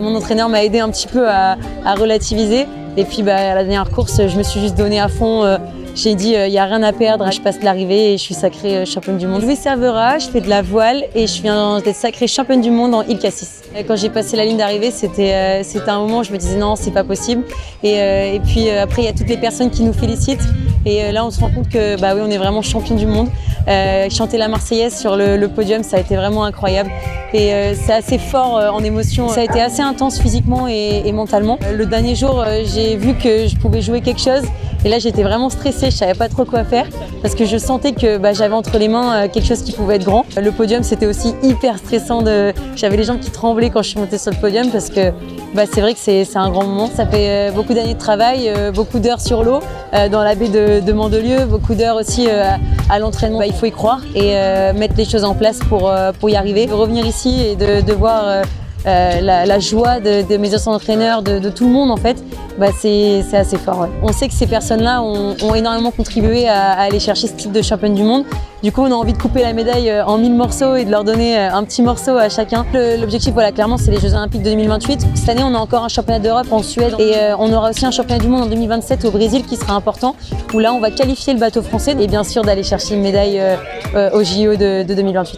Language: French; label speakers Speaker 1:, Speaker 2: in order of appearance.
Speaker 1: Mon entraîneur m'a aidé un petit peu à relativiser. Et puis à la dernière course, je me suis juste donné à fond. J'ai dit, il n'y a rien à perdre. Je passe l'arrivée et je suis sacrée championne du monde. Louis Cervera, je fais de la voile et je viens d'être sacrée championne du monde en île Cassis. Quand j'ai passé la ligne d'arrivée, c'était un moment où je me disais non, c'est pas possible. Et puis après, il y a toutes les personnes qui nous félicitent. Et là, on se rend compte que oui, on est vraiment champion du monde. Chanter la Marseillaise sur le podium, ça a été vraiment incroyable. Et c'est assez fort en émotion. Ça a été assez intense physiquement et mentalement. Le dernier jour, j'ai vu que je pouvais jouer quelque chose. Et là, j'étais vraiment stressée, je savais pas trop quoi faire parce que je sentais que j'avais entre les mains quelque chose qui pouvait être grand. Le podium, c'était aussi hyper stressant. J'avais les jambes qui tremblaient quand je suis montée sur le podium parce que c'est vrai que c'est un grand moment. Ça fait beaucoup d'années de travail, beaucoup d'heures sur l'eau, dans la baie de Mandelieu, beaucoup d'heures aussi à l'entraînement. Il faut y croire et mettre les choses en place pour y arriver. De revenir ici et de voir la joie de mes anciens entraîneurs, de tout le monde en fait, c'est assez fort. Ouais. On sait que ces personnes-là ont énormément contribué à aller chercher ce titre de championne du monde. Du coup, on a envie de couper la médaille en 1000 morceaux et de leur donner un petit morceau à chacun. L'objectif, clairement, c'est les Jeux Olympiques de 2028. Cette année, on a encore un championnat d'Europe en Suède et on aura aussi un championnat du monde en 2027 au Brésil qui sera important, où là, on va qualifier le bateau français et bien sûr d'aller chercher une médaille au JO de 2028.